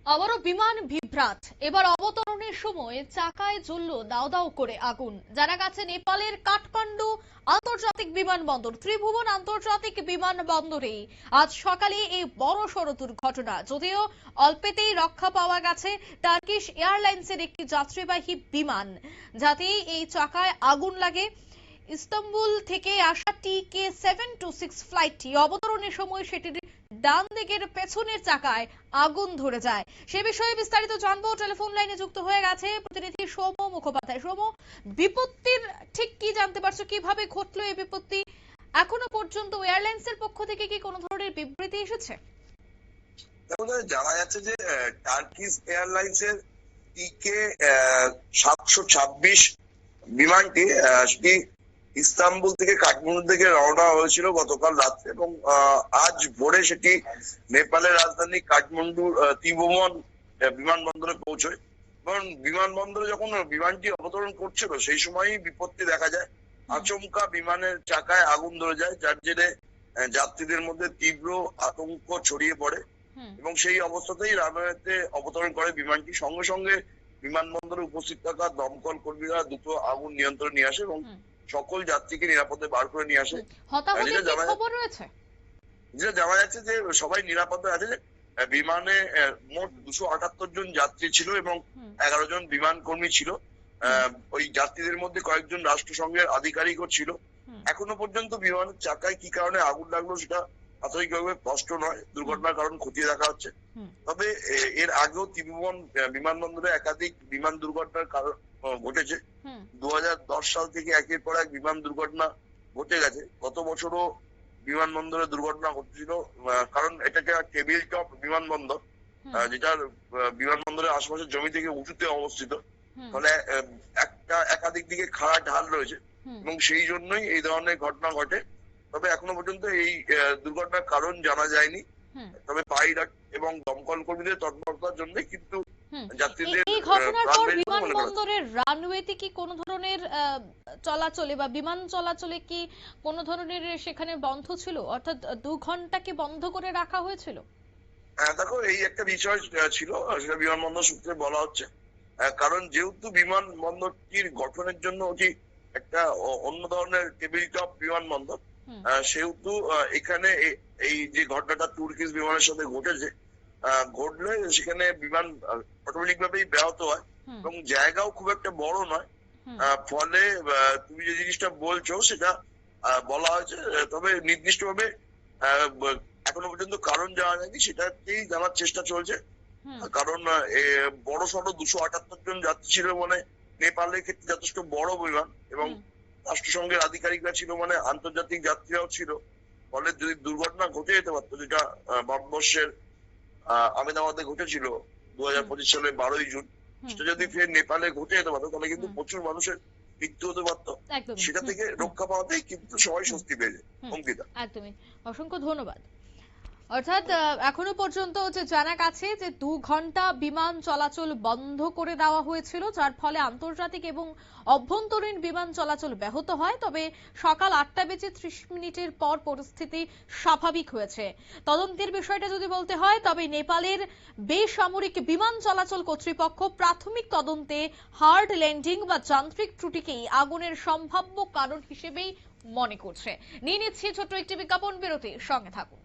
আবারও বিমান বিভ্রাট। এবার অবতরণের সময় চাকায় জ্বলল দাও দাও করে আগুন। জানা গেছে নেপালের কাঠমান্ডু আন্তর্জাতিক বিমানবন্দর, ত্রিভুবন আন্তর্জাতিক বিমানবন্দরে আজ সকালে এই বড়সড় দুর্ঘটনা। যদিও অল্পেতেই রক্ষা পাওয়া গেছে টার্কিশ এয়ারলাইন্সের একটি যাত্রীবাহী বিমান, যাতেই এই চাকায় আগুন লাগে। ইস্তাম্বুল থেকে আসা TK726 ফ্লাইটটি অবতরণের সময় সেটির ডান দিকের পেছনের চাকায় আগুন ধরে যায়। সে বিষয়ে বিস্তারিত জানবো। টেলিফোন লাইনে যুক্ত হয়ে গেছে প্রতিনিধি সৌম মুখোপাধ্যায়। সৌম, বিপত্তির ঠিক কি জানতে পারছো, কিভাবে ঘটলো এই বিপত্তি? এখনো পর্যন্ত এয়ারলাইন্সের পক্ষ থেকে কি কোনো ধরনের বিবৃতি এসেছে? জানা যাচ্ছে যে টার্কিশ এয়ারলাইন্সের TK726 বিমানটি সেটি ইস্তাম্বুল থেকে কাঠমান্ডু থেকে রওনা হয়েছিল গতকাল রাত্রে এবং আজ ভোরে সেটি নেপালের রাজধানী কাঠমান্ডুর ত্রিভুবন বিমানবন্দরে পৌঁছয়। এবং বিমানবন্দরে যখন বিমানটি অবতরণ করছিল সেই সময়ই বিপত্তি দেখা যায়। আচমকা বিমানের চাকায় আগুন ধরে যায়, যার জেরে যাত্রীদের মধ্যে তীব্র আতঙ্ক ছড়িয়ে পড়ে এবং সেই অবস্থাতেই রানওয়েতে অবতরণ করে বিমানটি। সঙ্গে সঙ্গে বিমানবন্দরে উপস্থিত থাকা দমকল কর্মীরা দ্রুত আগুন নিয়ন্ত্রণে নিয়ে আসে এবং সকল যাত্রীকে নিরাপদে বার করে নিয়ে আসে। যেটা জানা যাচ্ছে যে সবাই নিরাপদে আছে। যে বিমানে মোট 278 জন যাত্রী ছিল এবং 11 জন বিমান কর্মী ছিল। ওই যাত্রীদের মধ্যে কয়েকজন রাষ্ট্রসংঘের আধিকারিকও ছিল। এখনো পর্যন্ত বিমানের চাকায় কি কারণে আগুন লাগলো সেটা প্রাথমিকভাবে স্পষ্ট নয়। দুর্ঘটনার কারণ খতিয়ে দেখা হচ্ছে। তবে এর আগেও ত্রিভুবন বিমানবন্দরে একাধিক বিমান দুর্ঘটনার কারণ ঘটেছে। 2010 সাল থেকে একের পর এক বিমান দুর্ঘটনা ঘটে গেছে। গত বছরও বিমানবন্দরে দুর্ঘটনা ঘটেছিল, কারণ এটাকে টেবিল টপ বিমানবন্দর, যেটার বিমানবন্দরের আশেপাশের জমি থেকে উঁচুতে অবস্থিত। ফলে একাধিক দিকে খাড়া ঢাল রয়েছে এবং সেই জন্যই এই ধরনের ঘটনা ঘটে। তবে এখনো পর্যন্ত এই দুর্ঘটনার কারণ জানা যায়নি। তবে পাইলট এবং দমকল কর্মীদের তৎপরতার জন্য কিন্তু যাত্রীদের এই ঘটনার পর বিমানবন্দরের রানওয়েতে কি কোনো ধরনের চলাচলে বা বিমান চলাচলে কি কোনো ধরনের সেখানে বন্ধ ছিল, অর্থাৎ 2 ঘন্টা কি বন্ধ করে রাখা হয়েছিল? দেখো, এই একটা বিষয় ছিল, সেটা বিমানবন্দর সূত্রে বলা হচ্ছে। কারণ যেহেতু বিমানবন্দরটির গঠনের জন্য ওটি একটা অন্য ধরনের টেবিল টপ বিমানবন্দর, সেহেতু এখানে এই যে ঘটনাটা তুর্কিশ বিমানের সাথে ঘটলে সেখানে বিমান অটোমেটিক ভাবেই ব্যাহত হয় এবং জায়গাও খুব একটা বড় নয়। ফলে তুমি যে জিনিসটা বলছো সেটা বলা হয়েছে, তবে নির্দিষ্ট ভাবে এখনো পর্যন্ত কারণ জানা যায়নি, সেটাকেই জানার চেষ্টা চলছে। কারণ বড় সড়ো 278 জন যাত্রী ছিল মানে নেপালের ক্ষেত্রে যথেষ্ট বড় বিমান এবং রাষ্ট্রসংঘের আধিকারিকরা ছিল মানে আন্তর্জাতিক যাত্রীরাও ছিল। ফলে যদি দুর্ঘটনা ঘটে যেতে পারতো, যেটা ভারতবর্ষের আহমেদাবাদে ঘটেছিল 2025 সালের 12ই জুন, সেটা যদি ফের নেপালে ঘটে যেতে পারতো তাহলে কিন্তু প্রচুর মানুষের মৃত্যু হতে পারতো। সেটা থেকে রক্ষা পাওয়াতেই কিন্তু সবাই স্বস্তি পেয়েছে। অঙ্কিতা, একদমই অসংখ্য ধন্যবাদ। অর্থাৎ এখনো পর্যন্ত যে জানা গেছে যে 2 ঘন্টা বিমান চলাচল বন্ধ করে দেওয়া হয়েছিল, যার ফলে আন্তর্জাতিক এবং অভ্যন্তরীণ বিমান চলাচল ব্যাহত হয়। তবে সকাল 8:30 পর পরিস্থিতি স্বাভাবিক হয়েছে। তদন্তের বিষয়টা যদি বলতে হয়, তবে নেপালের বেসামরিক বিমান চলাচল কর্তৃপক্ষ প্রাথমিক তদন্তে হার্ড ল্যান্ডিং বা যান্ত্রিক ত্রুটিকেই আগুনের সম্ভাব্য কারণ হিসেবেই মনে করছে। নিয়ে নিচ্ছি ছোট্ট একটি বিজ্ঞাপন বিরতি, সঙ্গে থাকুন।